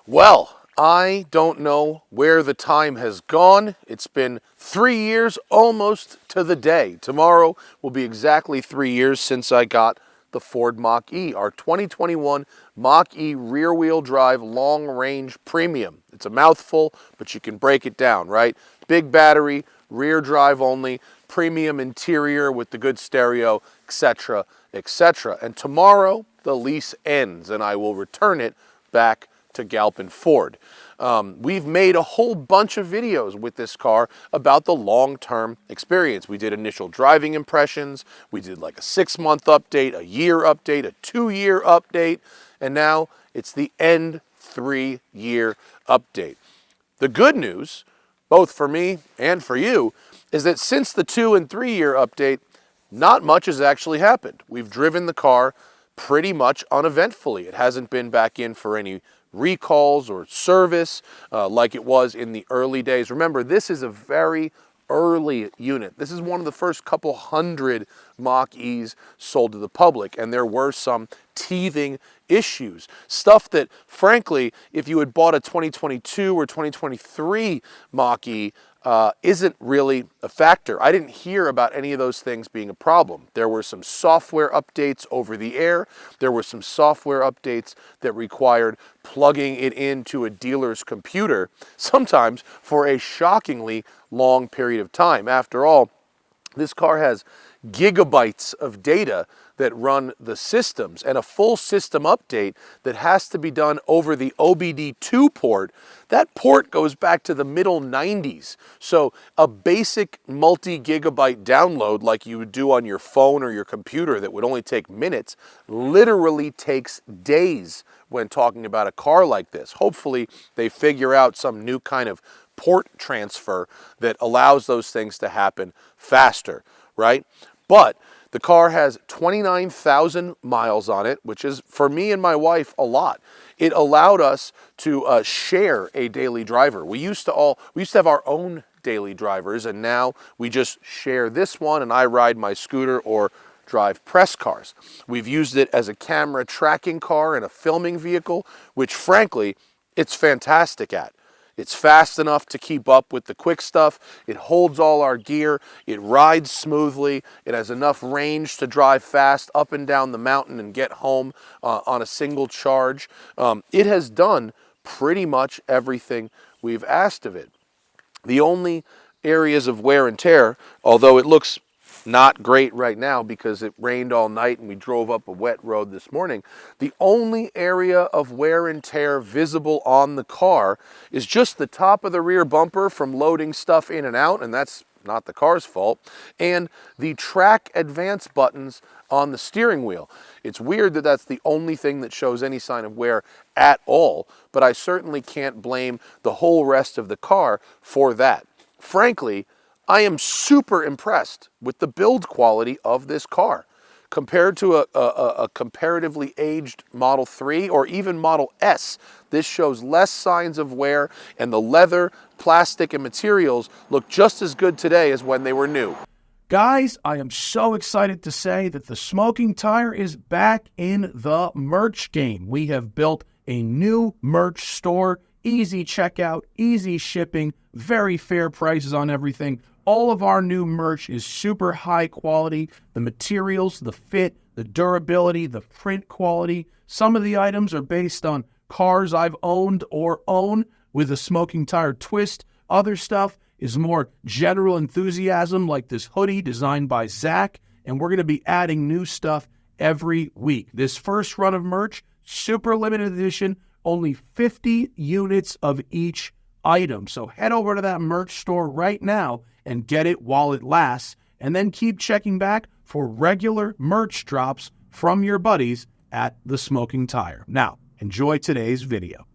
Well, I don't know where the time has gone. It's been 3 years almost to the day. Tomorrow will be exactly 3 years since I got the Ford Mach-E, our 2021 Mach-E rear-wheel drive long-range premium. It's a mouthful, but you can break it down, right? Big battery, rear drive only, premium interior with the good stereo, etc., etc. And tomorrow, the lease ends, and I will return it back to Galpin Ford. We've made a whole bunch of videos with this car about the long-term experience. We did initial driving impressions, we did like a 6-month update, a year update, a 2-year update, and now it's the end 3-year update. The good news, both for me and for you, is that since the 2- and 3-year update, not much has actually happened. We've driven the car pretty much uneventfully. It hasn't been back in for any recalls or service like it was in the early days. Remember, this is a very early unit. This is one of the first couple hundred Mach-E's sold to the public, and there were some teething issues. Stuff that, frankly, if you had bought a 2022 or 2023 Mach-E, isn't really a factor. I didn't hear about any of those things being a problem. There were some software updates over the air. There were some software updates that required plugging it into a dealer's computer, sometimes for a shockingly long period of time. After all, this car has gigabytes of data that run the systems, and a full system update that has to be done over the OBD2 port. That port goes back to the middle 90s. So a basic multi-gigabyte download like you would do on your phone or your computer that would only take minutes literally takes days when talking about a car like this. Hopefully they figure out some new kind of port transfer that allows those things to happen faster, right? But the car has 29,000 miles on it, which is, for me and my wife, a lot. It allowed us to share a daily driver. We used to have our own daily drivers, and now we just share this one, and I ride my scooter or drive press cars. We've used it as a camera tracking car and a filming vehicle, which, frankly, it's fantastic at. It's fast enough to keep up with the quick stuff. It holds all our gear. It rides smoothly. It has enough range to drive fast up and down the mountain and get home on a single charge. It has done pretty much everything we've asked of it. The only areas of wear and tear, although it looks not great right now because it rained all night and we drove up a wet road this morning. The only area of wear and tear visible on the car is just the top of the rear bumper from loading stuff in and out, and that's not the car's fault, and the track advance buttons on the steering wheel. It's weird that that's the only thing that shows any sign of wear at all, but I certainly can't blame the whole rest of the car for that. Frankly, I am super impressed with the build quality of this car. Compared to a comparatively aged Model 3 or even Model S, this shows less signs of wear, and the leather, plastic, and materials look just as good today as when they were new. Guys, I am so excited to say that the Smoking Tire is back in the merch game. We have built a new merch store, easy checkout, easy shipping, very fair prices on everything. All of our new merch is super high quality. The materials, the fit, the durability, the print quality. Some of the items are based on cars I've owned or own with a Smoking Tire twist. Other stuff is more general enthusiasm, like this hoodie designed by Zach. And we're going to be adding new stuff every week. This first run of merch, super limited edition, only 50 units of each item. So head over to that merch store right now and get it while it lasts, and then keep checking back for regular merch drops from your buddies at The Smoking Tire. Now, enjoy today's video.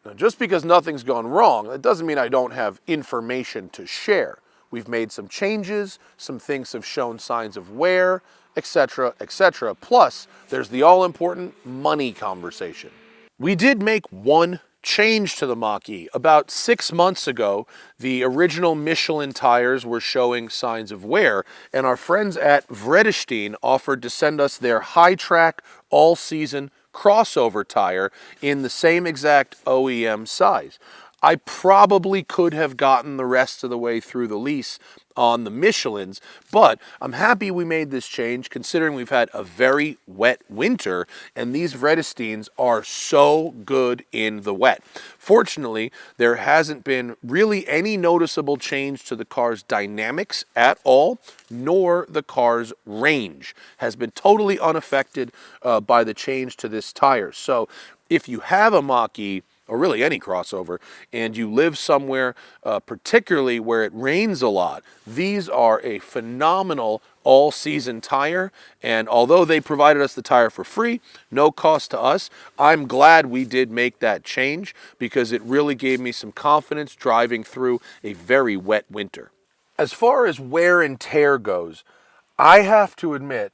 Now, just because nothing's gone wrong, that doesn't mean I don't have information to share. We've made some changes, some things have shown signs of wear, etc., etc. Plus, there's the all-important money conversation. We did make one change to the Mach-E. About 6 months ago, the original Michelin tires were showing signs of wear, and our friends at Vredestein offered to send us their high-track, all-season crossover tire in the same exact OEM size. I probably could have gotten the rest of the way through the lease on the Michelins, but I'm happy we made this change considering we've had a very wet winter and these Vredesteins are so good in the wet. Fortunately, there hasn't been really any noticeable change to the car's dynamics at all, nor the car's range has been totally unaffected by the change to this tire. So if you have a Mach-E, or really any crossover, and you live somewhere, particularly where it rains a lot, these are a phenomenal all-season tire, and although they provided us the tire for free, no cost to us, I'm glad we did make that change because it really gave me some confidence driving through a very wet winter. As far as wear and tear goes, I have to admit,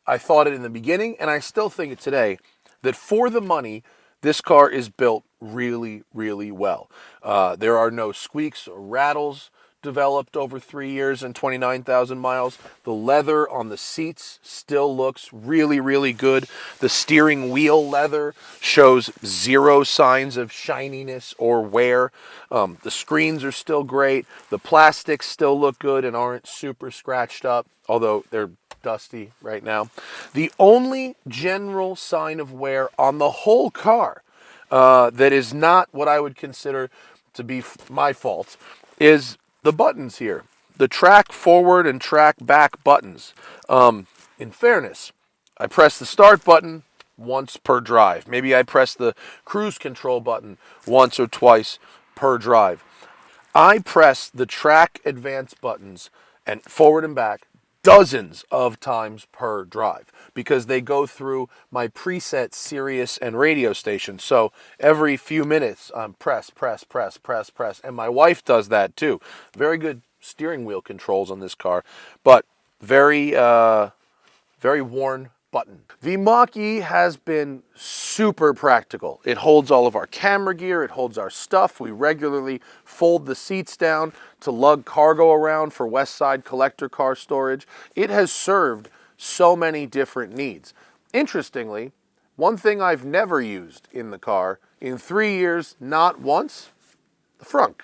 I thought it in the beginning, and I still think it today, that for the money, this car is built really, really well. There are no squeaks or rattles developed over 3 years and 29,000 miles. The leather on the seats still looks really, really good. The steering wheel leather shows zero signs of shininess or wear. The screens are still great. The plastics still look good and aren't super scratched up, although they're dusty right now. The only general sign of wear on the whole car that is not what I would consider to be my fault is the buttons here. The track forward and track back buttons. In fairness, I press the start button once per drive. Maybe I press the cruise control button once or twice per drive. I press the track advance buttons and forward and back dozens of times per drive because they go through my preset Sirius and radio stations. So every few minutes I'm press, press, press, press, press. And my wife does that too. Very good steering wheel controls on this car, but very worn button. The Mach-E has been super practical. It holds all of our camera gear, it holds our stuff. We regularly fold the seats down to lug cargo around for West Side collector car storage. It has served so many different needs. Interestingly, one thing I've never used in the car in 3 years, not once, the frunk.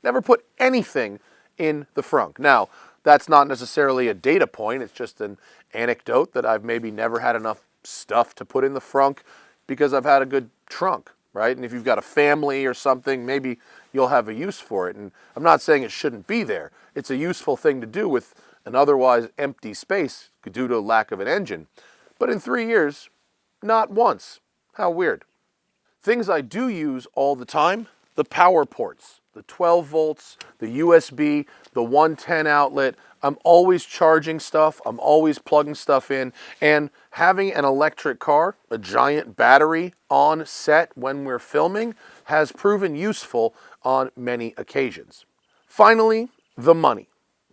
Never put anything in the frunk. Now, that's not necessarily a data point, it's just an anecdote that I've maybe never had enough stuff to put in the frunk because I've had a good trunk, right? And if you've got a family or something, maybe you'll have a use for it. And I'm not saying it shouldn't be there. It's a useful thing to do with an otherwise empty space due to lack of an engine. But in 3 years, not once. How weird. Things I do use all the time, the power ports, the 12 volts, the USB, the 110 outlet. I'm always charging stuff. I'm always plugging stuff in. And having an electric car, a giant battery on set when we're filming, has proven useful on many occasions. Finally, the money,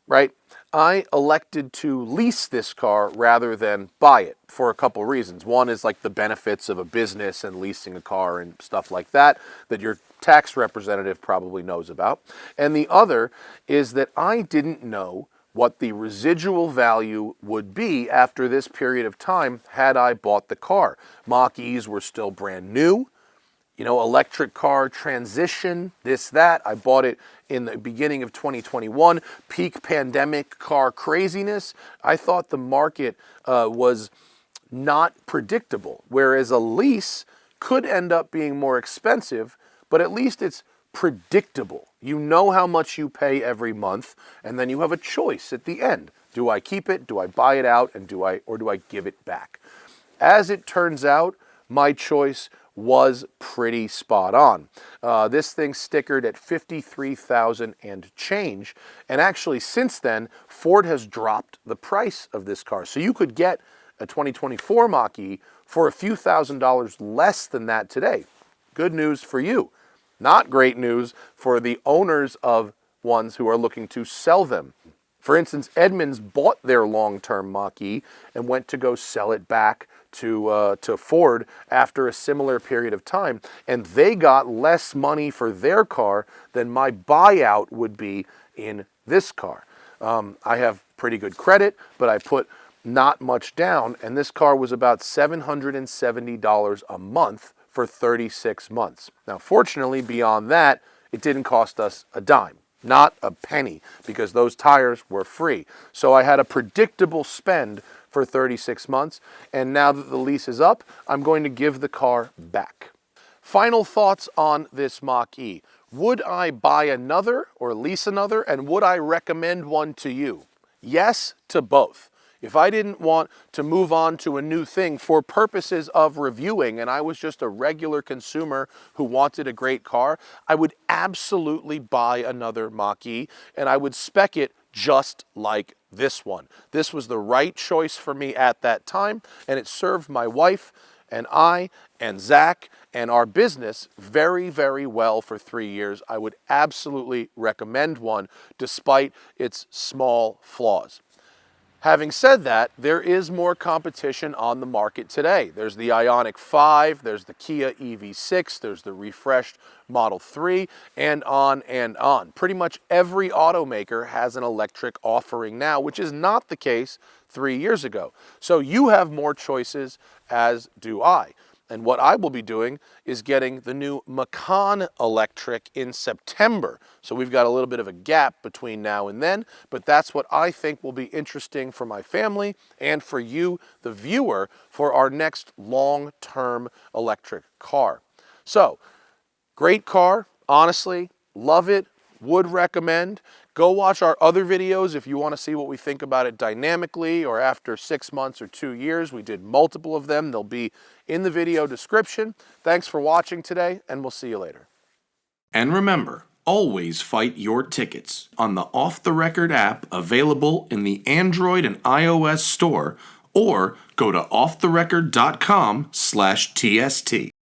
right? I elected to lease this car rather than buy it for a couple reasons. One is like the benefits of a business and leasing a car and stuff like that your tax representative probably knows about. And the other is that I didn't know what the residual value would be after this period of time had I bought the car. Mach-E's were still brand new. Electric car transition, this, that. I bought it in the beginning of 2021, peak pandemic car craziness. I thought the market was not predictable, whereas a lease could end up being more expensive, but at least it's predictable. You know how much you pay every month, and then you have a choice at the end. Do I keep it? Do I buy it out? And do I give it back? As it turns out, my choice was pretty spot on. This thing stickered at $53,000 and change, and actually since then, Ford has dropped the price of this car. So you could get a 2024 Mach-E for a few $1,000s less than that today. Good news for you. Not great news for the owners of ones who are looking to sell them. For instance, Edmunds bought their long-term Mach-E and went to go sell it back to Ford after a similar period of time, and they got less money for their car than my buyout would be in this car. I have pretty good credit, but I put not much down, and this car was about $770 a month for 36 months. Now, fortunately, beyond that, it didn't cost us a dime, not a penny, because those tires were free. So I had a predictable spend for 36 months, and now that the lease is up, I'm going to give the car back. Final thoughts on this Mach-E. Would I buy another or lease another, and would I recommend one to you? Yes to both. If I didn't want to move on to a new thing for purposes of reviewing and I was just a regular consumer who wanted a great car, I would absolutely buy another Mach-E and I would spec it just like this one. This was the right choice for me at that time, and it served my wife and I and Zach and our business very, very well for 3 years. I would absolutely recommend one despite its small flaws. Having said that, there is more competition on the market today. There's the Ioniq 5, there's the Kia EV6, there's the refreshed Model 3, and on and on. Pretty much every automaker has an electric offering now, which is not the case 3 years ago. So you have more choices, as do I. And what I will be doing is getting the new Macan electric in September. So we've got a little bit of a gap between now and then, but that's what I think will be interesting for my family and for you, the viewer, for our next long-term electric car. So, great car, honestly, love it, would recommend. Go watch our other videos if you want to see what we think about it dynamically or after 6 months or 2 years. We did multiple of them. They'll be in the video description. Thanks for watching today, and we'll see you later. And remember, always fight your tickets on the Off the Record app available in the Android and iOS store, or go to offtherecord.com/TST.